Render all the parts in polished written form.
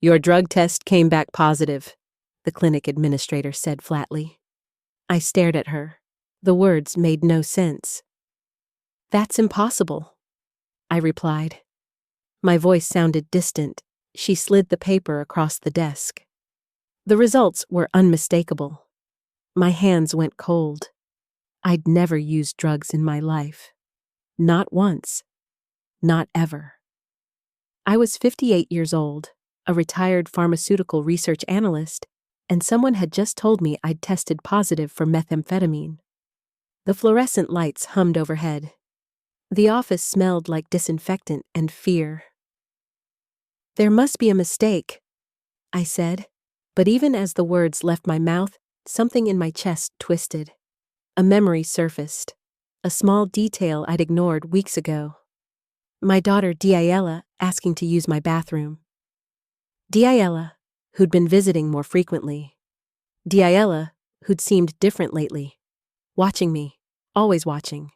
Your drug test came back positive, the clinic administrator said flatly. I stared at her. The words made no sense. That's impossible, I replied. My voice sounded distant. She slid the paper across the desk. The results were unmistakable. My hands went cold. I'd never used drugs in my life. Not once. Not ever. I was 58 years old, a retired pharmaceutical research analyst, and someone had just told me I'd tested positive for methamphetamine. The fluorescent lights hummed overhead. The office smelled like disinfectant and fear. There must be a mistake, I said, but even as the words left my mouth, something in my chest twisted. A memory surfaced, a small detail I'd ignored weeks ago. My daughter Diella asking to use my bathroom. Diella, who'd been visiting more frequently. Diella, who'd seemed different lately. Watching me, always watching.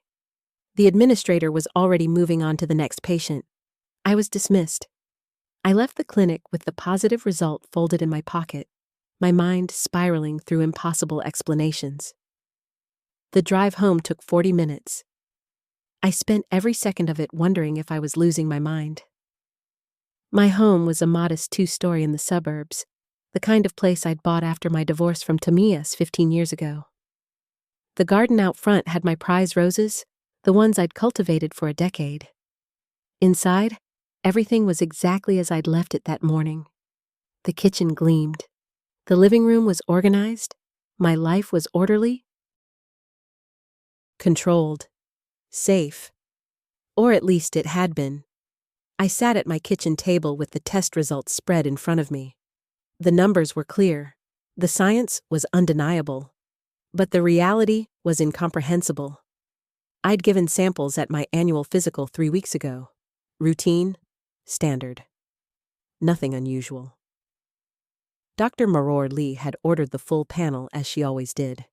The administrator was already moving on to the next patient. I was dismissed. I left the clinic with the positive result folded in my pocket, my mind spiraling through impossible explanations. The drive home took 40 minutes. I spent every second of it wondering if I was losing my mind. My home was a modest 2-story in the suburbs, the kind of place I'd bought after my divorce from Tamias 15 years ago. The garden out front had my prize roses, the ones I'd cultivated for a decade. Inside, everything was exactly as I'd left it that morning. The kitchen gleamed. The living room was organized. My life was orderly. Controlled. Safe. Or at least it had been. I sat at my kitchen table with the test results spread in front of me. The numbers were clear. The science was undeniable. But the reality was incomprehensible. I'd given samples at my annual physical 3 weeks ago. Routine, standard. Nothing unusual. Dr. Maror Lee had ordered the full panel as she always did.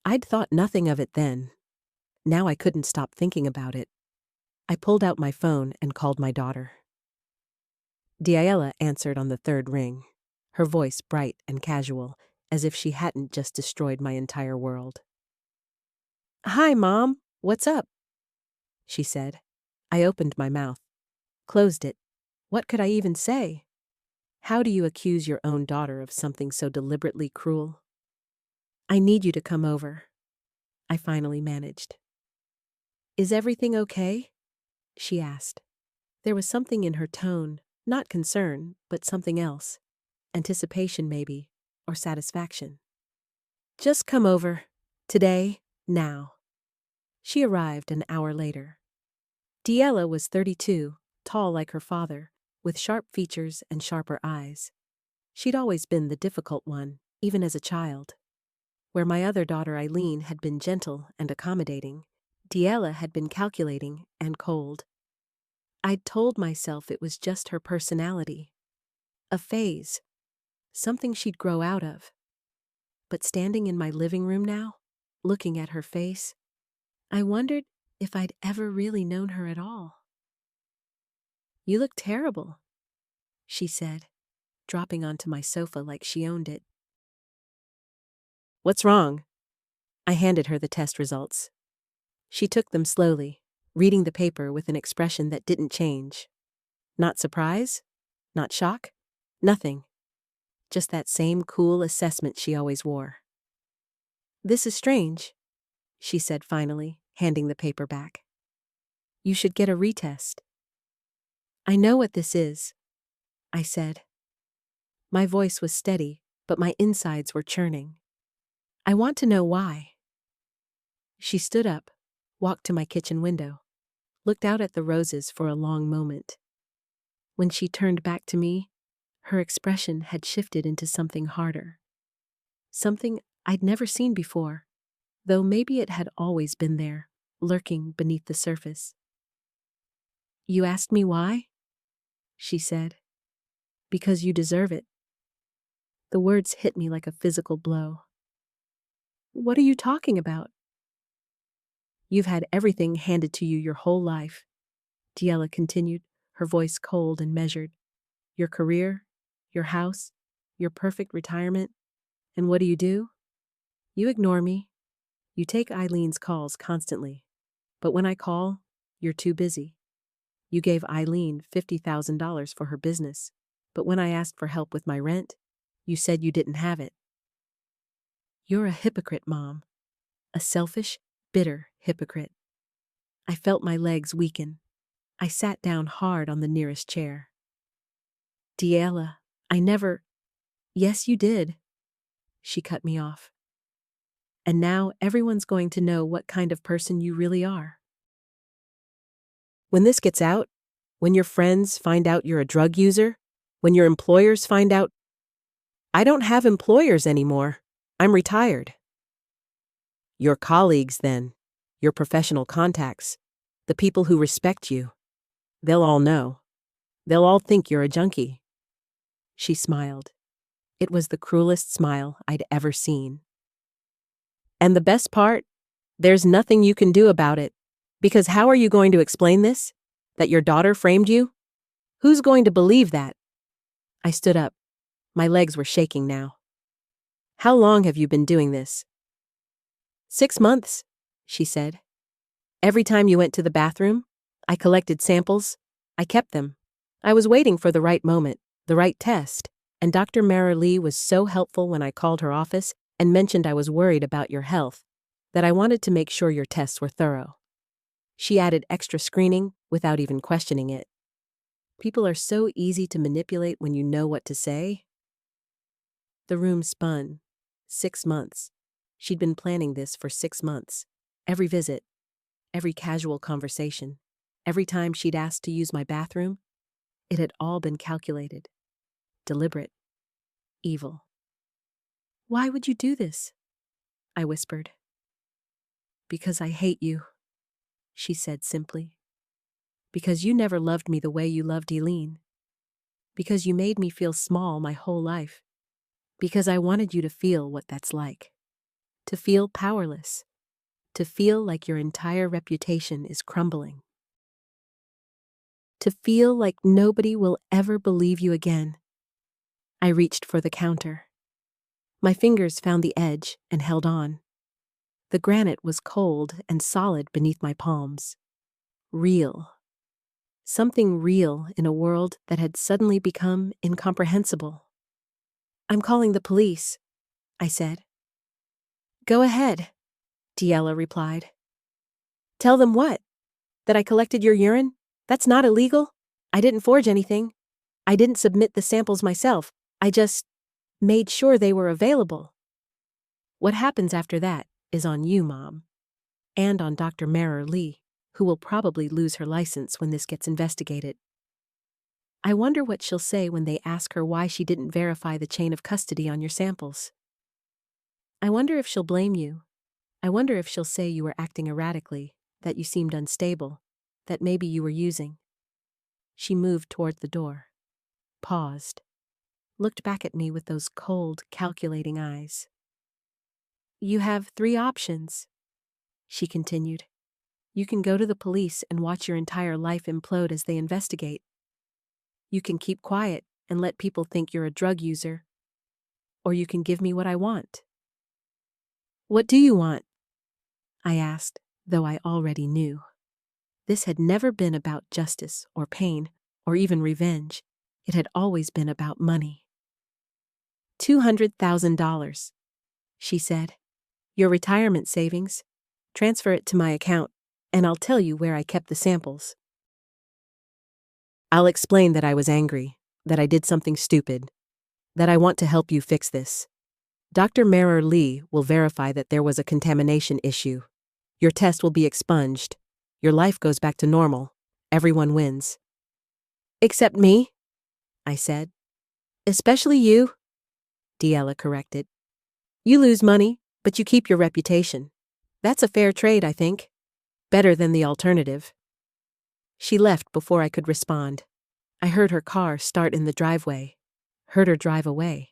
I'd thought nothing of it then. Now I couldn't stop thinking about it. I pulled out my phone and called my daughter. Diella answered on the third ring, her voice bright and casual, as if she hadn't just destroyed my entire world. "Hi, Mom. What's up?" she said. I opened my mouth, closed it. What could I even say? How do you accuse your own daughter of something so deliberately cruel? "I need you to come over," I finally managed. "Is everything okay?" she asked. There was something in her tone, not concern, but something else. Anticipation maybe, or satisfaction. "Just come over. Today, now." She arrived an hour later. Diella was 32, tall like her father, with sharp features and sharper eyes. She'd always been the difficult one, even as a child. Where my other daughter Eileen had been gentle and accommodating, Diella had been calculating and cold. I'd told myself it was just her personality. A phase. Something she'd grow out of. But standing in my living room now, looking at her face, I wondered if I'd ever really known her at all. "You look terrible," she said, dropping onto my sofa like she owned it. "What's wrong?" I handed her the test results. She took them slowly, reading the paper with an expression that didn't change. Not surprise, not shock, nothing. Just that same cool assessment she always wore. "This is strange," she said finally, handing the paper back. "You should get a retest." "I know what this is," I said. My voice was steady, but my insides were churning. "I want to know why." She stood up, walked to my kitchen window, looked out at the roses for a long moment. When she turned back to me, her expression had shifted into something harder. Something I'd never seen before, though maybe it had always been there, lurking beneath the surface. "You asked me why?" she said. "Because you deserve it." The words hit me like a physical blow. "What are you talking about?" "You've had everything handed to you your whole life," Diella continued, her voice cold and measured. "Your career, your house, your perfect retirement. And what do? You ignore me. You take Eileen's calls constantly. But when I call, you're too busy. You gave Eileen $50,000 for her business. But when I asked for help with my rent, you said you didn't have it. You're a hypocrite, Mom. A selfish, bitter hypocrite. I felt my legs weaken. I sat down hard on the nearest chair. Diela, I never— Yes, you did. She cut me off. And now everyone's going to know what kind of person you really are. When this gets out, when your friends find out you're a drug user, when your employers find out— I don't have employers anymore. I'm retired. Your colleagues, then, your professional contacts, the people who respect you, they'll all know. They'll all think you're a junkie. She smiled. It was the cruelest smile I'd ever seen. And the best part? There's nothing you can do about it. Because how are you going to explain this? That your daughter framed you? Who's going to believe that? I stood up. My legs were shaking now. How long have you been doing this? 6 months, she said. Every time you went to the bathroom, I collected samples. I kept them. I was waiting for the right moment, the right test, and Dr. Mara Lee was so helpful when I called her office and mentioned I was worried about your health, that I wanted to make sure your tests were thorough. She added extra screening without even questioning it. People are so easy to manipulate when you know what to say. The room spun. 6 months. She'd been planning this for 6 months. Every visit, every casual conversation, every time she'd asked to use my bathroom, it had all been calculated, deliberate, evil. Why would you do this? I whispered. Because I hate you, she said simply. Because you never loved me the way you loved Eileen. Because you made me feel small my whole life. Because I wanted you to feel what that's like. To feel powerless. To feel like your entire reputation is crumbling. To feel like nobody will ever believe you again. I reached for the counter. My fingers found the edge and held on. The granite was cold and solid beneath my palms. Real. Something real in a world that had suddenly become incomprehensible. I'm calling the police, I said. Go ahead, Diela replied. Tell them what? That I collected your urine? That's not illegal. I didn't forge anything. I didn't submit the samples myself. I just made sure they were available. What happens after that is on you, Mom. And on Dr. Mara Lee, who will probably lose her license when this gets investigated. I wonder what she'll say when they ask her why she didn't verify the chain of custody on your samples. I wonder if she'll blame you. I wonder if she'll say you were acting erratically, that you seemed unstable, that maybe you were using. She moved toward the door, paused, looked back at me with those cold, calculating eyes. You have 3 options, she continued. You can go to the police and watch your entire life implode as they investigate. You can keep quiet and let people think you're a drug user. Or you can give me what I want. What do you want? I asked, though I already knew. This had never been about justice or pain or even revenge. It had always been about money. $200,000, she said. Your retirement savings. Transfer it to my account, and I'll tell you where I kept the samples. I'll explain that I was angry, that I did something stupid, that I want to help you fix this. Dr. Mara Lee will verify that there was a contamination issue. Your test will be expunged. Your life goes back to normal. Everyone wins. Except me, I said. Especially you, Diela corrected. You lose money, but you keep your reputation. That's a fair trade, I think. Better than the alternative. She left before I could respond. I heard her car start in the driveway, heard her drive away.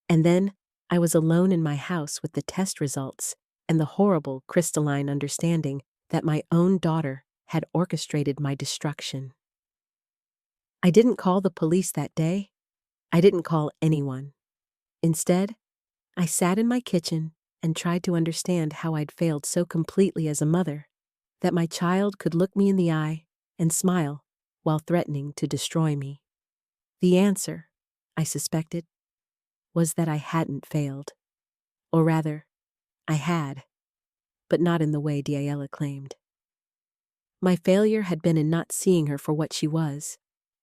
And then I was alone in my house with the test results and the horrible crystalline understanding that my own daughter had orchestrated my destruction. I didn't call the police that day. I didn't call anyone. Instead, I sat in my kitchen and tried to understand how I'd failed so completely as a mother that my child could look me in the eye and smile while threatening to destroy me. The answer, I suspected, was that I hadn't failed. Or rather, I had, but not in the way Diella claimed. My failure had been in not seeing her for what she was,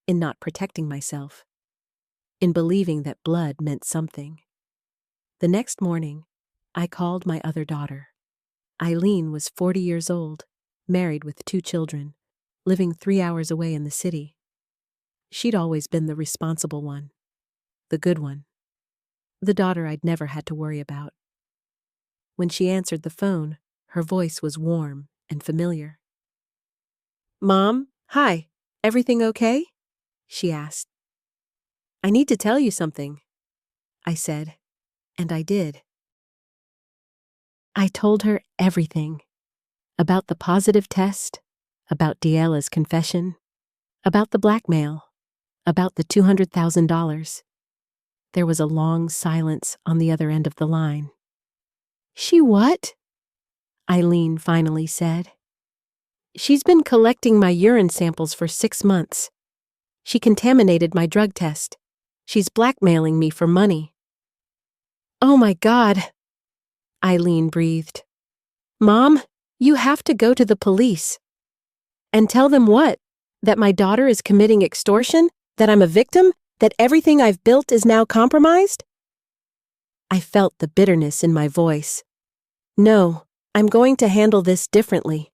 in not protecting myself, in believing that blood meant something. The next morning, I called my other daughter. Eileen was 40 years old, married with 2 children, living 3 hours away in the city. She'd always been the responsible one, the good one, the daughter I'd never had to worry about. When she answered the phone, her voice was warm and familiar. "Mom, hi, everything okay?" she asked. "I need to tell you something," I said, and I did. I told her everything. About the positive test, about Diella's confession, about the blackmail, about the $200,000. There was a long silence on the other end of the line. "She what?" Eileen finally said. "She's been collecting my urine samples for 6 months. She contaminated my drug test. She's blackmailing me for money." "Oh my God," Eileen breathed. "Mom, you have to go to the police." "And tell them what? That my daughter is committing extortion? That I'm a victim? That everything I've built is now compromised?" I felt the bitterness in my voice. "No, I'm going to handle this differently."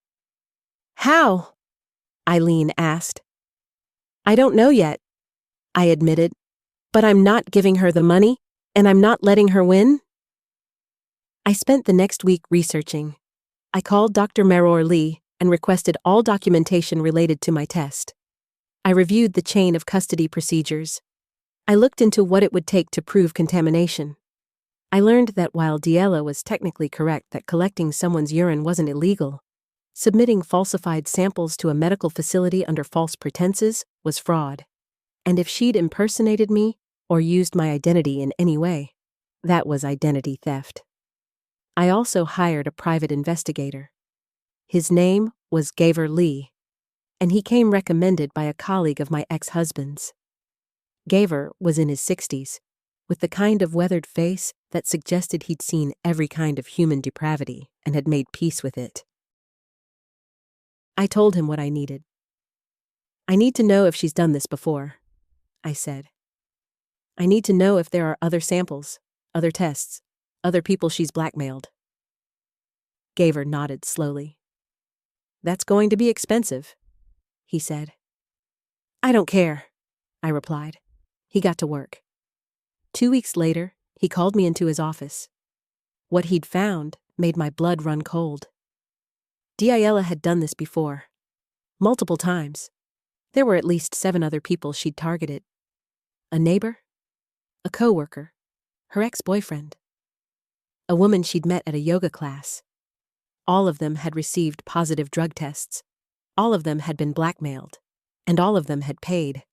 "How?" Eileen asked. "I don't know yet," I admitted, "but I'm not giving her the money, and I'm not letting her win." I spent the next week researching. I called Dr. Meror Lee and requested all documentation related to my test. I reviewed the chain of custody procedures. I looked into what it would take to prove contamination. I learned that while Diella was technically correct that collecting someone's urine wasn't illegal, submitting falsified samples to a medical facility under false pretenses was fraud. And if she'd impersonated me or used my identity in any way, that was identity theft. I also hired a private investigator. His name was Gaver Lee, and he came recommended by a colleague of my ex-husband's. Gaver was in his 60s, with the kind of weathered face that suggested he'd seen every kind of human depravity and had made peace with it. I told him what I needed. "I need to know if she's done this before," I said. "I need to know if there are other samples, other tests, other people she's blackmailed." Gaver nodded slowly. "That's going to be expensive," he said. "I don't care," I replied. He got to work. 2 weeks later, he called me into his office. What he'd found made my blood run cold. Diella had done this before. Multiple times. There were at least 7 other people she'd targeted. A neighbor, a coworker, her ex-boyfriend, a woman she'd met at a yoga class. All of them had received positive drug tests. All of them had been blackmailed. And all of them had paid.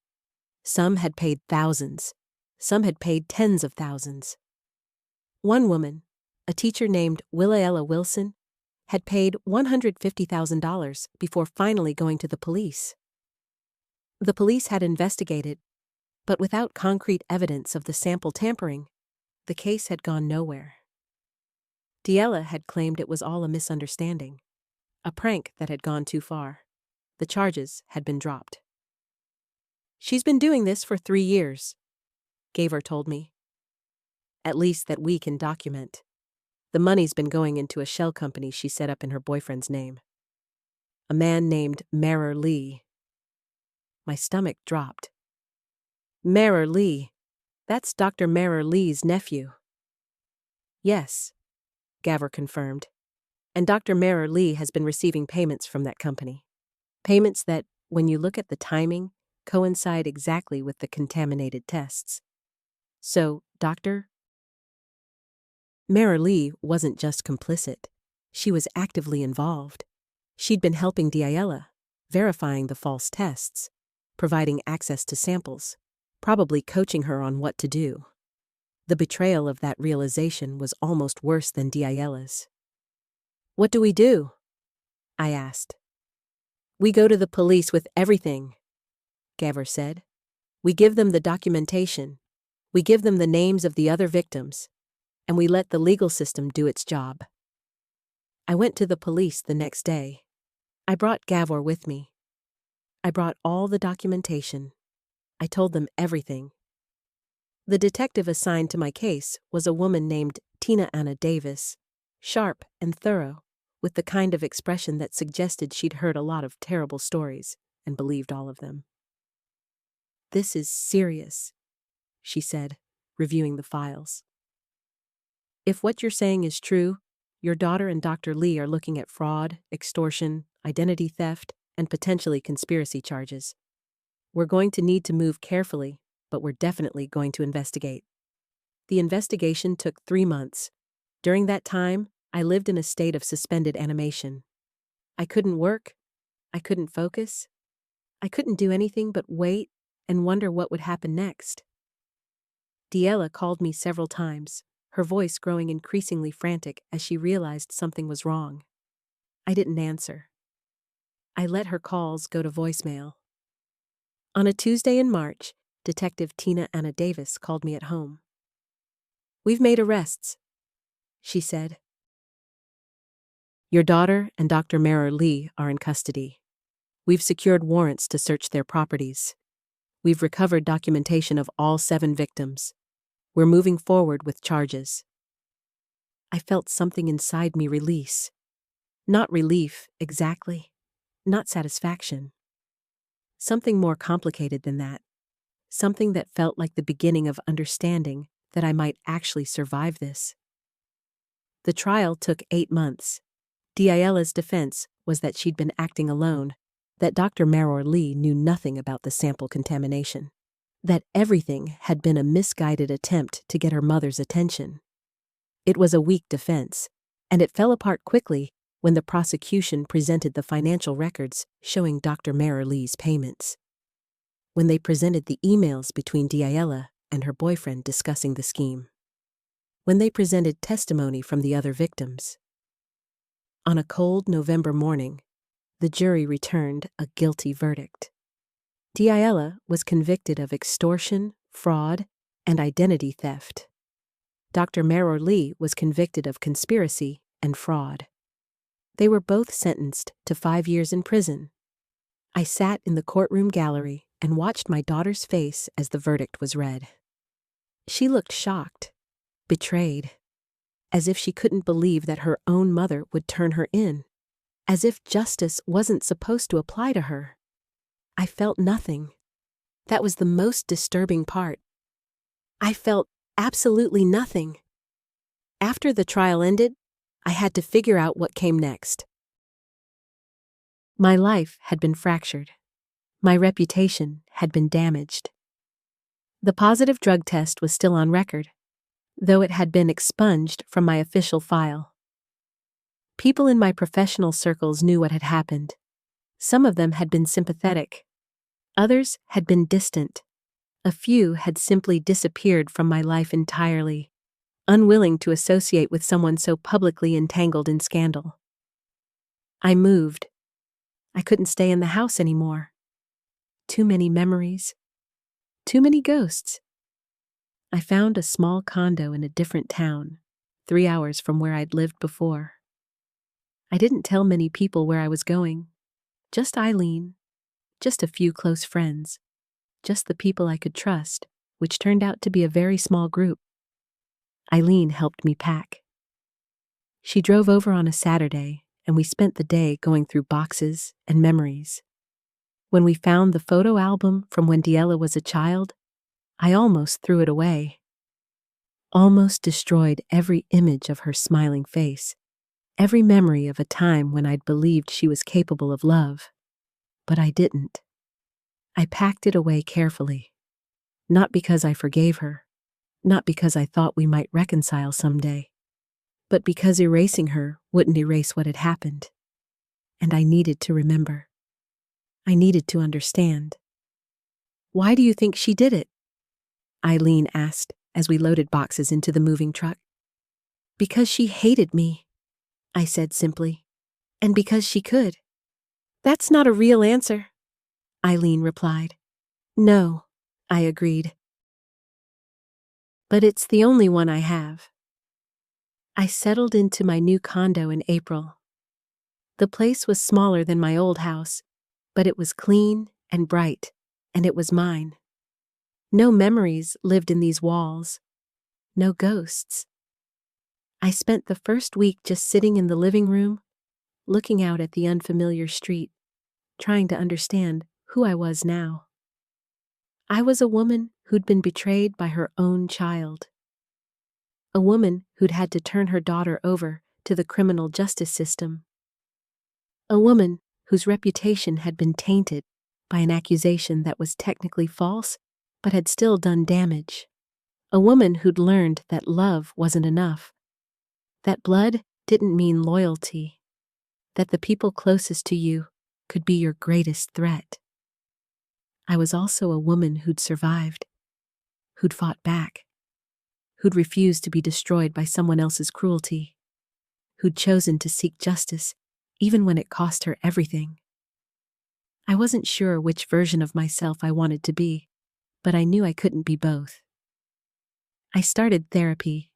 Some had paid thousands. Some had paid tens of thousands. One woman, a teacher named Willaella Wilson, had paid $150,000 before finally going to the police. The police had investigated, but without concrete evidence of the sample tampering, the case had gone nowhere. Diella had claimed it was all a misunderstanding, a prank that had gone too far. The charges had been dropped. "She's been doing this for 3 years, Gaver told me. "At least that we can document. The money's been going into a shell company she set up in her boyfriend's name. A man named Meror Lee." My stomach dropped. "Meror Lee? That's Dr. Meror Lee's nephew." "Yes," Gaver confirmed. "And Dr. Meror Lee has been receiving payments from that company. Payments that, when you look at the timing, coincide exactly with the contaminated tests. So, Dr. Meror Lee wasn't just complicit. She was actively involved. She'd been helping Diella, verifying the false tests, providing access to samples, probably coaching her on what to do. The betrayal of that realization was almost worse than Diala's. "What do we do?" I asked. "We go to the police with everything," Gavor said. "We give them the documentation. We give them the names of the other victims. And we let the legal system do its job." I went to the police the next day. I brought Gavor with me. I brought all the documentation. I told them everything. The detective assigned to my case was a woman named Tina Anna Davis, sharp and thorough, with the kind of expression that suggested she'd heard a lot of terrible stories and believed all of them. "This is serious," she said, reviewing the files. "If what you're saying is true, your daughter and Dr. Lee are looking at fraud, extortion, identity theft, and potentially conspiracy charges. We're going to need to move carefully, but we're definitely going to investigate." The investigation took 3 months. During that time, I lived in a state of suspended animation. I couldn't work. I couldn't focus. I couldn't do anything but wait and wonder what would happen next. Diela called me several times, her voice growing increasingly frantic as she realized something was wrong. I didn't answer. I let her calls go to voicemail. On a Tuesday in March, Detective Tina Anna Davis called me at home. "We've made arrests," she said. "Your daughter and Dr. Mara Lee are in custody. We've secured warrants to search their properties. We've recovered documentation of all 7 victims. We're moving forward with charges." I felt something inside me release. Not relief, exactly. Not satisfaction. Something more complicated than that. Something that felt like the beginning of understanding that I might actually survive this. The trial took 8 months. Diala's defense was that she'd been acting alone, that Dr. Maror Lee knew nothing about the sample contamination, that everything had been a misguided attempt to get her mother's attention. It was a weak defense, and it fell apart quickly when the prosecution presented the financial records showing Dr. Maror Lee's payments. When they presented the emails between Diala and her boyfriend discussing the scheme. When they presented testimony from the other victims. On a cold November morning, the jury returned a guilty verdict. Diala was convicted of extortion, fraud, and identity theft. Dr. Maror Lee was convicted of conspiracy and fraud. They were both sentenced to 5 years in prison. I sat in the courtroom gallery and watched my daughter's face as the verdict was read. She looked shocked, betrayed, as if she couldn't believe that her own mother would turn her in, as if justice wasn't supposed to apply to her. I felt nothing. That was the most disturbing part. I felt absolutely nothing. After the trial ended, I had to figure out what came next. My life had been fractured. My reputation had been damaged. The positive drug test was still on record, though it had been expunged from my official file. People in my professional circles knew what had happened. Some of them had been sympathetic. Others had been distant. A few had simply disappeared from my life entirely, unwilling to associate with someone so publicly entangled in scandal. I moved. I couldn't stay in the house anymore. Too many memories. Too many ghosts. I found a small condo in a different town, 3 hours from where I'd lived before. I didn't tell many people where I was going. Just Eileen. Just a few close friends. Just the people I could trust, which turned out to be a very small group. Eileen helped me pack. She drove over on a Saturday, and we spent the day going through boxes and memories. When we found the photo album from when Diela was a child, I almost threw it away. Almost destroyed every image of her smiling face, every memory of a time when I'd believed she was capable of love. But I didn't. I packed it away carefully. Not because I forgave her, not because I thought we might reconcile someday, but because erasing her wouldn't erase what had happened. And I needed to remember. I needed to understand. Why do you think she did it? Eileen asked as we loaded boxes into the moving truck. Because she hated me, I said simply. And because she could. That's not a real answer, Eileen replied. No, I agreed. But it's the only one I have. I settled into my new condo in April. The place was smaller than my old house, but it was clean and bright, and it was mine. No memories lived in these walls. No ghosts. I spent the first week just sitting in the living room, looking out at the unfamiliar street, trying to understand who I was now. I was a woman who'd been betrayed by her own child. A woman who'd had to turn her daughter over to the criminal justice system. A woman whose reputation had been tainted by an accusation that was technically false, but had still done damage. A woman who'd learned that love wasn't enough, that blood didn't mean loyalty, that the people closest to you could be your greatest threat. I was also a woman who'd survived, who'd fought back, who'd refused to be destroyed by someone else's cruelty, who'd chosen to seek justice even when it cost her everything. I wasn't sure which version of myself I wanted to be, but I knew I couldn't be both. I started therapy.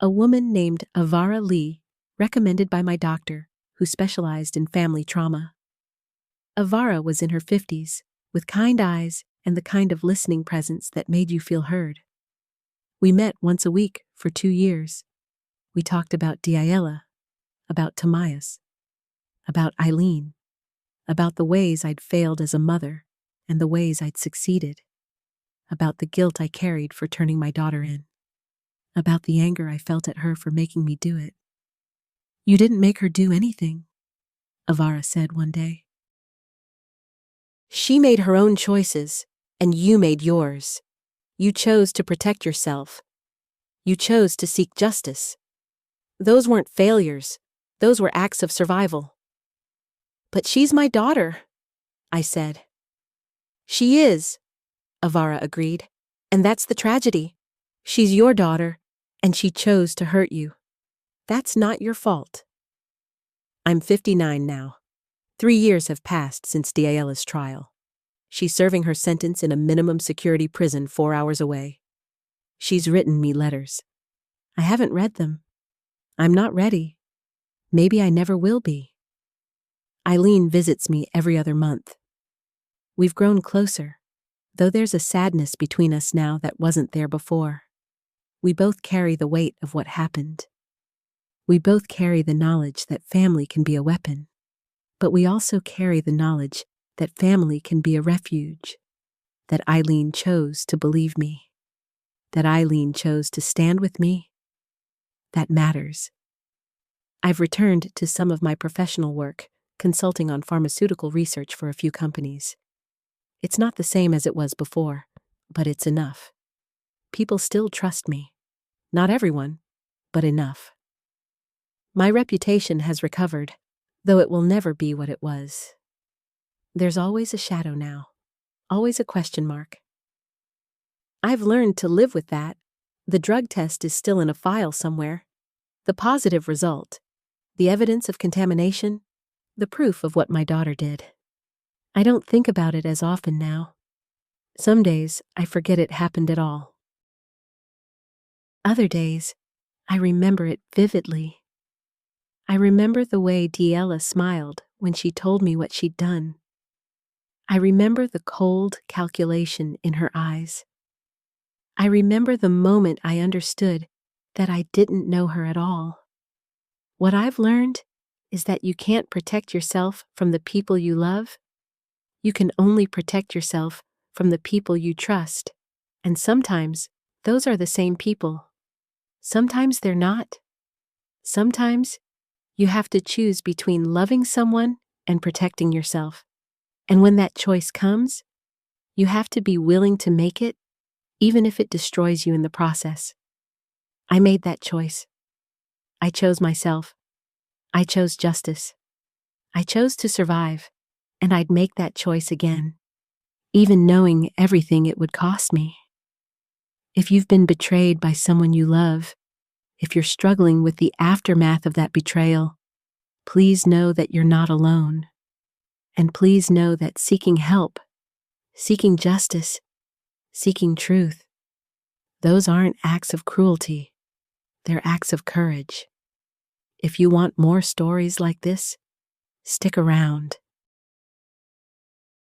A woman named Avara Lee, recommended by my doctor, who specialized in family trauma. Avara was in her 50s, with kind eyes and the kind of listening presence that made you feel heard. We met once a week for 2 years. We talked about Diayela, about Tamayas, about Eileen, about the ways I'd failed as a mother and the ways I'd succeeded, about the guilt I carried for turning my daughter in, about the anger I felt at her for making me do it. You didn't make her do anything, Avara said one day. She made her own choices, and you made yours. You chose to protect yourself. You chose to seek justice. Those weren't failures. Those were acts of survival. But she's my daughter, I said. She is, Avara agreed. And that's the tragedy. She's your daughter, and she chose to hurt you. That's not your fault. I'm 59 now. 3 years have passed since Diayela's trial. She's serving her sentence in a minimum security prison 4 hours away. She's written me letters. I haven't read them. I'm not ready. Maybe I never will be. Eileen visits me every other month. We've grown closer, though there's a sadness between us now that wasn't there before. We both carry the weight of what happened. We both carry the knowledge that family can be a weapon, but we also carry the knowledge that family can be a refuge, that Eileen chose to believe me, that Eileen chose to stand with me. That matters. I've returned to some of my professional work, consulting on pharmaceutical research for a few companies. It's not the same as it was before, but it's enough. People still trust me. Not everyone, but enough. My reputation has recovered, though it will never be what it was. There's always a shadow now, always a question mark. I've learned to live with that. The drug test is still in a file somewhere. The positive result, the evidence of contamination, the proof of what my daughter did. I don't think about it as often now. Some days I forget it happened at all. Other days, I remember it vividly. I remember the way Diayela smiled when she told me what she'd done. I remember the cold calculation in her eyes. I remember the moment I understood that I didn't know her at all. What I've learned is that you can't protect yourself from the people you love. You can only protect yourself from the people you trust. And sometimes those are the same people. Sometimes they're not. Sometimes you have to choose between loving someone and protecting yourself. And when that choice comes, you have to be willing to make it, even if it destroys you in the process. I made that choice. I chose myself. I chose justice. I chose to survive, and I'd make that choice again, even knowing everything it would cost me. If you've been betrayed by someone you love, if you're struggling with the aftermath of that betrayal, please know that you're not alone. And please know that seeking help, seeking justice, seeking truth, those aren't acts of cruelty. They're acts of courage. If you want more stories like this, stick around.